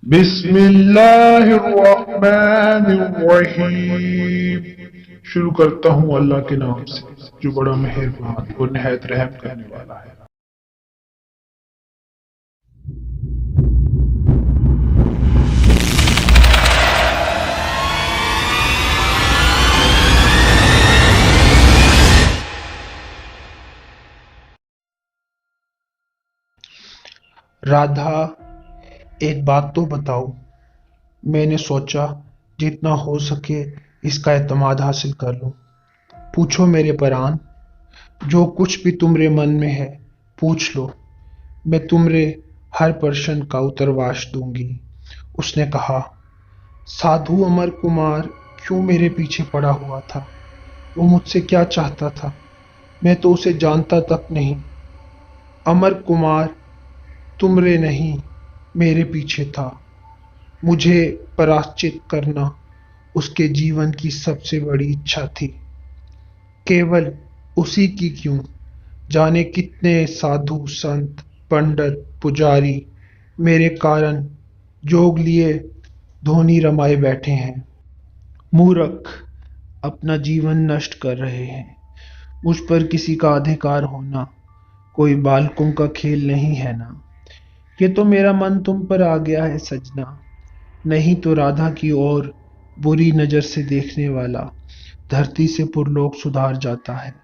बिस्मिल्लाहिर्रहमानिर्रहीम। शुरू करता हूँ अल्लाह के नाम से जो बड़ा मेहरबान और निहायत रहम करने वाला है। राधा, एक बात तो बताओ। मैंने सोचा जितना हो सके इसका एतमाद हासिल कर लूं। पूछो मेरे परान, जो कुछ भी तुम्हारे मन में है पूछ लो। मैं तुम्हारे हर प्रश्न का उत्तरवाश दूंगी। उसने कहा, साधु अमर कुमार क्यों मेरे पीछे पड़ा हुआ था? वो मुझसे क्या चाहता था? मैं तो उसे जानता तक नहीं। अमर कुमार तुम्हारे नहीं, मेरे पीछे था। मुझे पराश्चित करना उसके जीवन की सबसे बड़ी इच्छा थी। केवल उसी की क्यों, जाने कितने साधु संत पंडित पुजारी मेरे कारण जोग लिए धोनी रमाए बैठे हैं। मूर्ख अपना जीवन नष्ट कर रहे हैं। मुझ पर किसी का अधिकार होना कोई बालकों का खेल नहीं है ना। ये तो मेरा मन तुम पर आ गया है सजना। नहीं तो राधा की ओर बुरी नजर से देखने वाला धरती से पुरलोक सुधार जाता है।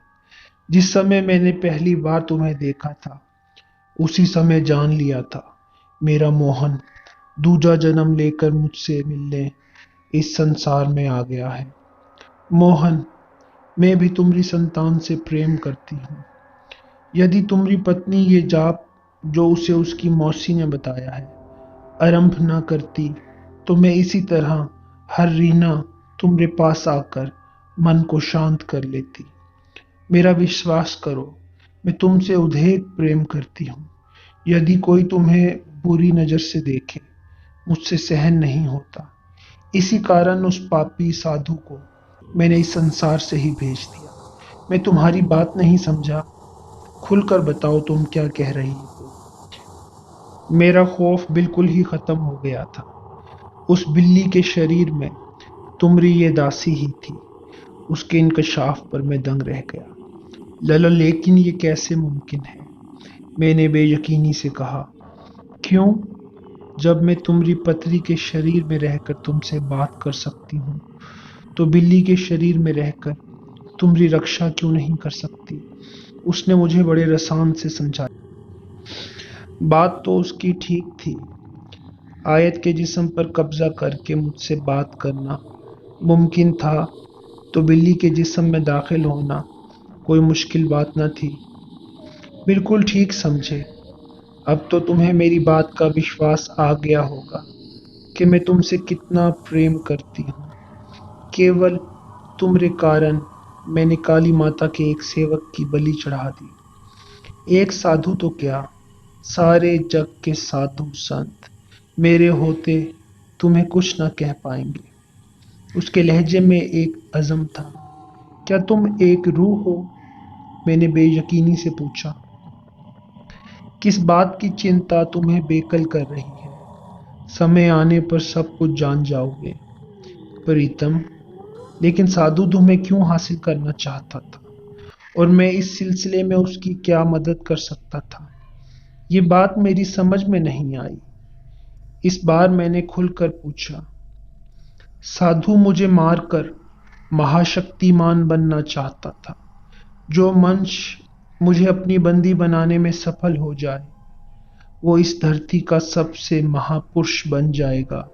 जिस समय मैंने पहली बार तुम्हें देखा था उसी समय जान लिया था मेरा मोहन दूजा जन्म लेकर मुझसे मिलने इस संसार में आ गया है। मोहन, मैं भी तुम्हारी संतान से प्रेम करती हूँ। यदि तुम्हारी पत्नी ये जाप जो उसे उसकी मौसी ने बताया है आरंभ न करती तो मैं इसी तरह हर रीना तुम्हारे पास आकर मन को शांत कर लेती। मेरा विश्वास करो, मैं तुमसे उदेक प्रेम करती हूँ। यदि कोई तुम्हें बुरी नजर से देखे मुझसे सहन नहीं होता। इसी कारण उस पापी साधु को मैंने इस संसार से ही भेज दिया। मैं तुम्हारी बात नहीं समझा। खुलकर बताओ तुम क्या कह रही हो। मेरा खौफ बिल्कुल ही खत्म हो गया था। उस बिल्ली के शरीर में तुम्हारी ये दासी ही थी। उसके इंकशाफ पर मैं दंग रह गया। लला, लेकिन ये कैसे मुमकिन है? मैंने बेयकीनी से कहा। क्यों? जब मैं तुम्हारी पत्री के शरीर में रहकर तुमसे बात कर सकती हूँ तो बिल्ली के शरीर में रहकर तुम्हारी रक्षा क्यों नहीं कर सकती? उसने मुझे बड़े रसान से समझाया। बात तो उसकी ठीक थी। आयत के जिस्म पर कब्जा करके मुझसे बात करना मुमकिन था तो बिल्ली के जिस्म में दाखिल होना कोई मुश्किल बात न थी। बिल्कुल ठीक समझे। अब तो तुम्हें मेरी बात का विश्वास आ गया होगा कि मैं तुमसे कितना प्रेम करती हूँ। केवल तुम्हारे कारण मैंने काली माता के एक सेवक की बलि चढ़ा दी। एक साधु तो क्या, सारे जग के साधु संत मेरे होते तुम्हें कुछ न कह पाएंगे। उसके लहजे में एक अज़म था। क्या तुम एक रूह हो? मैंने बेयकीनी से पूछा। किस बात की चिंता तुम्हें बेकल कर रही है? समय आने पर सब कुछ जान जाओगे प्रीतम। लेकिन साधु तुम्हें क्यों हासिल करना चाहता था और मैं इस सिलसिले में उसकी क्या मदद कर सकता था? ये बात मेरी समझ में नहीं आई। इस बार मैंने खुलकर पूछा। साधु मुझे मारकर महाशक्तिमान बनना चाहता था। जो मनुष्य मुझे अपनी बंदी बनाने में सफल हो जाए वो इस धरती का सबसे महापुरुष बन जाएगा।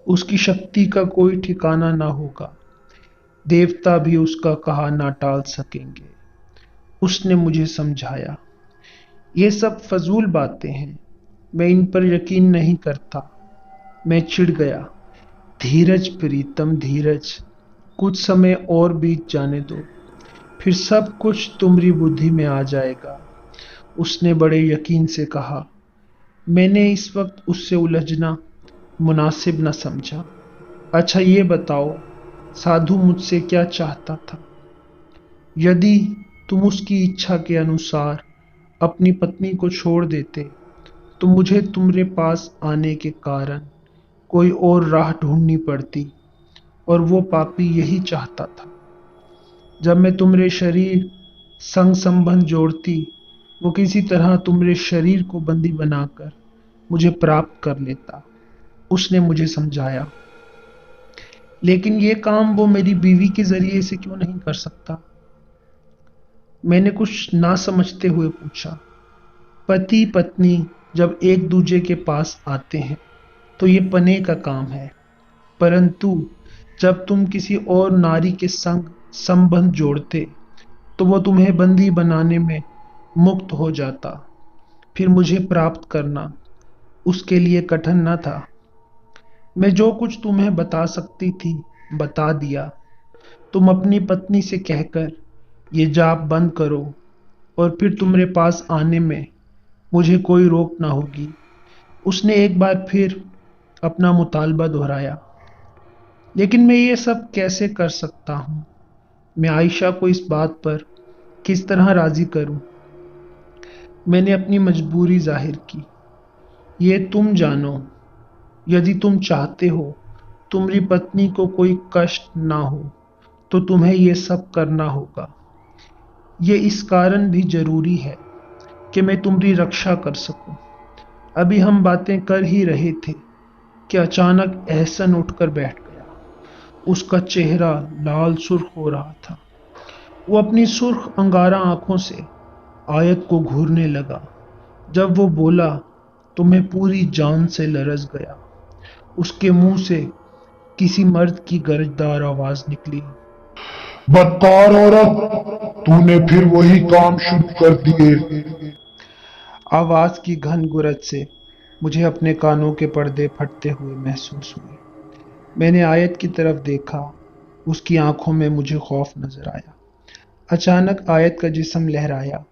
उसकी शक्ति का कोई ठिकाना ना होगा। देवता भी उसका कहा ना टाल सकेंगे। उसने मुझे समझाया। ये सब फजूल बातें हैं। मैं इन पर यकीन नहीं करता। मैं चिढ़ गया। धीरज प्रीतम, धीरज। कुछ समय और बीत जाने दो, फिर सब कुछ तुम्हारी बुद्धि में आ जाएगा। उसने बड़े यकीन से कहा। मैंने इस वक्त उससे उलझना मुनासिब न समझा। अच्छा ये बताओ, साधु मुझसे क्या चाहता था? यदि तुम उसकी इच्छा के अनुसार अपनी पत्नी को छोड़ देते तो मुझे तुम्हारे पास आने के कारण कोई और राह ढूंढनी पड़ती, और वो पापी यही चाहता था। जब मैं तुम्हारे शरीर संग संबंध जोड़ती, वो किसी तरह तुम्हारे शरीर को बंदी बनाकर मुझे प्राप्त कर लेता। उसने मुझे समझाया। लेकिन ये काम वो मेरी बीवी के जरिए से क्यों नहीं कर सकता? मैंने कुछ ना समझते हुए पूछा। पति पत्नी जब एक दूसरे के पास आते हैं तो ये पने का काम है, परंतु जब तुम किसी और नारी के संग संबंध जोड़ते तो वो तुम्हें बंदी बनाने में मुक्त हो जाता। फिर मुझे प्राप्त करना उसके लिए कठिन न था। मैं जो कुछ तुम्हें बता सकती थी बता दिया। तुम अपनी पत्नी से कहकर ये जाप बंद करो, और फिर तुम्हारे पास आने में मुझे कोई रोक ना होगी। उसने एक बार फिर अपना मुतालबा दोहराया। लेकिन मैं ये सब कैसे कर सकता हूँ? मैं आयशा को इस बात पर किस तरह राजी करूं? मैंने अपनी मजबूरी जाहिर की। ये तुम जानो। यदि तुम चाहते हो तुम्हारी पत्नी को कोई कष्ट ना हो तो तुम्हें ये सब करना होगा। ये इस कारण भी जरूरी है कि मैं तुम्हारी रक्षा कर सकूं। अभी हम बातें कर ही रहे थे कि अचानक एहसन उठकर बैठ गया। उसका चेहरा लाल सुर्ख हो रहा था। वो अपनी सुर्ख अंगारा आंखों से आयत को घूरने लगा। जब वो बोला तो मैं पूरी जान से लरज गया। उसके मुंह से किसी मर्द की गरजदार आवाज निकली। बदकार औरत, तूने फिर वही काम शुरू कर दिए। आवाज की घन गुरज से मुझे अपने कानों के पर्दे फटते हुए महसूस हुए। मैंने आयत की तरफ देखा। उसकी आंखों में मुझे खौफ नजर आया। अचानक आयत का जिस्म लहराया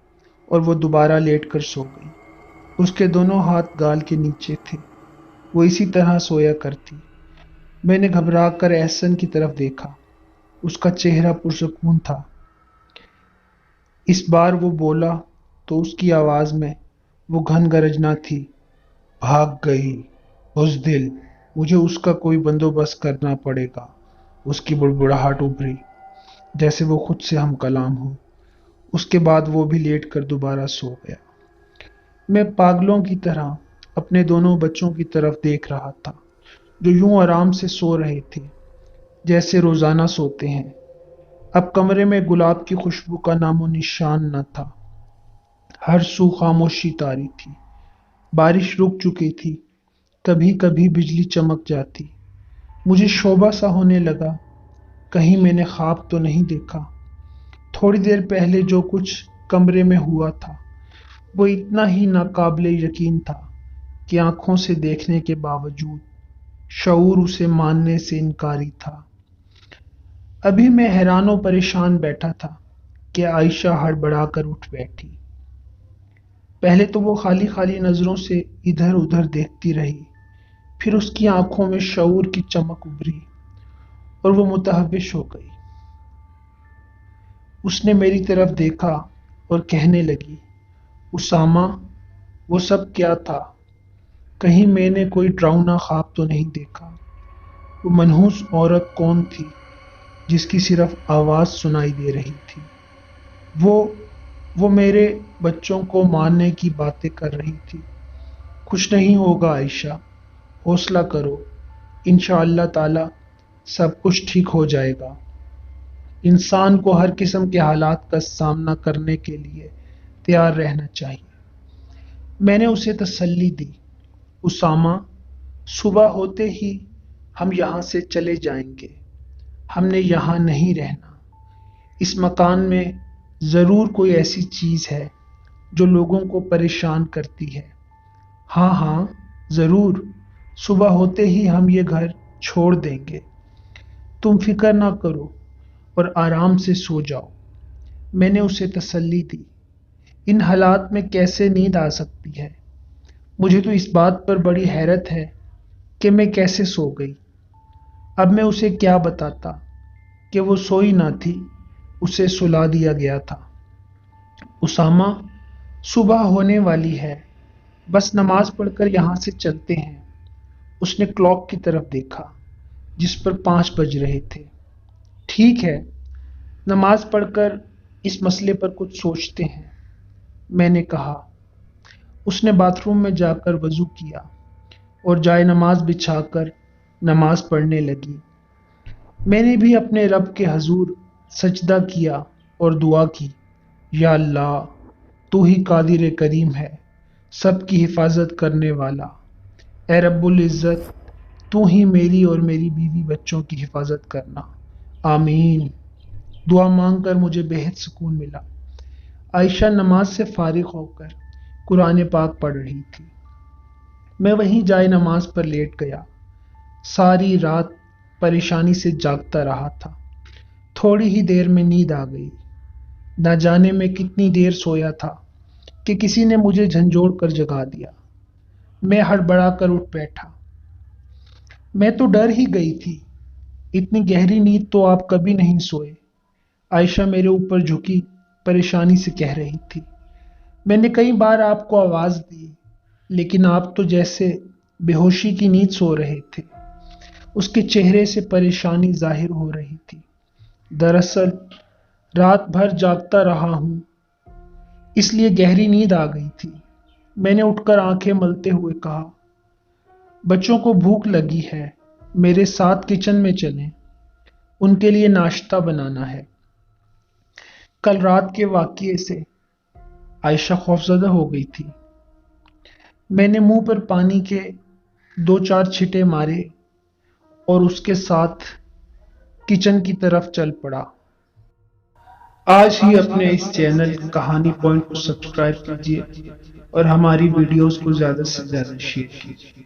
और वो दोबारा लेटकर सो गई। उसके दोनों हाथ गाल के नीचे थे। वो इसी तरह सोया करती। मैंने घबरा कर एहसन की तरफ देखा। उसका चेहरा पुरसकून था। इस बार वो बोला तो उसकी आवाज में वो घन गरजना थी। भाग गई। बुज़दिल, मुझे उसका कोई बंदोबस्त करना पड़ेगा। उसकी बुड़बुड़ाहट उभरी, जैसे वो खुद से हम कलाम हो। उसके बाद वो भी लेट कर दोबारा सो गया। मैं पागलों की तरह अपने दोनों बच्चों की तरफ देख रहा था, जो यूं आराम से सो रहे थे जैसे रोजाना सोते हैं। अब कमरे में गुलाब की खुशबू का नामो निशान न था। हर सू खामोशी तारी थी। बारिश रुक चुकी थी। कभी कभी बिजली चमक जाती। मुझे शोभा सा होने लगा। कहीं मैंने ख्वाब तो नहीं देखा। थोड़ी देर पहले जो कुछ कमरे में हुआ था वो इतना ही नाकाबिले यकीन था कि आंखों से देखने के बावजूद शऊर उसे मानने से इनकारी था। अभी मैं हैरान परेशान बैठा था कि आयशा हड़बड़ाकर उठ बैठी। पहले तो वो खाली खाली नजरों से इधर उधर देखती रही। फिर उसकी आंखों में शऊर की चमक उभरी और वो मुतहविश हो गई। उसने मेरी तरफ देखा और कहने लगी, उसामा, वो सब क्या था? कहीं मैंने कोई डरावना ख्वाब तो नहीं देखा? वो मनहूस औरत कौन थी जिसकी सिर्फ आवाज सुनाई दे रही थी? वो वो मेरे बच्चों को मारने की बातें कर रही थी। कुछ नहीं होगा आयशा, हौसला करो। इंशाअल्लाह ताला सब कुछ ठीक हो जाएगा। इंसान को हर किस्म के हालात का सामना करने के लिए तैयार रहना चाहिए। मैंने उसे तसल्ली दी। उसामा, सुबह होते ही हम यहाँ से चले जाएंगे। हमने यहाँ नहीं रहना। इस मकान में जरूर कोई ऐसी चीज है जो लोगों को परेशान करती है। हाँ हाँ, जरूर। सुबह होते ही हम ये घर छोड़ देंगे। तुम फिक्र ना करो और आराम से सो जाओ। मैंने उसे तसल्ली दी। इन हालात में कैसे नींद आ सकती है? मुझे तो इस बात पर बड़ी हैरत है कि मैं कैसे सो गई। अब मैं उसे क्या बताता कि वो सोई ना थी, उसे सुला दिया गया था। उसामा, सुबह होने वाली है। बस नमाज पढ़कर यहाँ से चलते हैं। उसने क्लॉक की तरफ देखा जिस पर 5 बज रहे थे। ठीक है, नमाज पढ़कर इस मसले पर कुछ सोचते हैं, मैंने कहा। उसने बाथरूम में जाकर वजू किया और जाए नमाज बिछाकर नमाज पढ़ने लगी। मैंने भी अपने रब के हजूर सजदा किया और दुआ की, या अल्लाह, तू ही कादिर करीम है, सबकी हिफाजत करने वाला। ए रब्बुल इज़्ज़त, तू ही मेरी और मेरी बीवी बच्चों की हिफाजत करना। आमीन। दुआ मांगकर मुझे बेहद सुकून मिला। आयशा नमाज से फारिग होकर कुरान पाक पढ़ रही थी। मैं वहीं जाए नमाज पर लेट गया। सारी रात परेशानी से जागता रहा था। थोड़ी ही देर में नींद आ गई। न जाने मैं कितनी देर सोया था कि किसी ने मुझे झंझोड़ कर जगा दिया। मैं हड़बड़ा कर उठ बैठा। मैं तो डर ही गई थी। इतनी गहरी नींद तो आप कभी नहीं सोए। आयशा मेरे ऊपर झुकी परेशानी से कह रही थी। मैंने कई बार आपको आवाज दी, लेकिन आप तो जैसे बेहोशी की नींद सो रहे थे। उसके चेहरे से परेशानी जाहिर हो रही थी। दरअसल रात भर जागता रहा हूं, इसलिए गहरी नींद आ गई थी। मैंने उठकर आंखें मलते हुए कहा, बच्चों को भूख लगी है, मेरे साथ किचन में चलें, उनके लिए नाश्ता बनाना है। कल रात के वाकये से आयशा खौफजदा हो गई थी। मैंने मुंह पर पानी के 2-4 छिटे मारे और उसके साथ किचन की तरफ चल पड़ा। आज ही अपने इस चैनल कहानी पॉइंट को सब्सक्राइब कीजिए और हमारी वीडियोस को ज़्यादा से ज़्यादा शेयर कीजिए।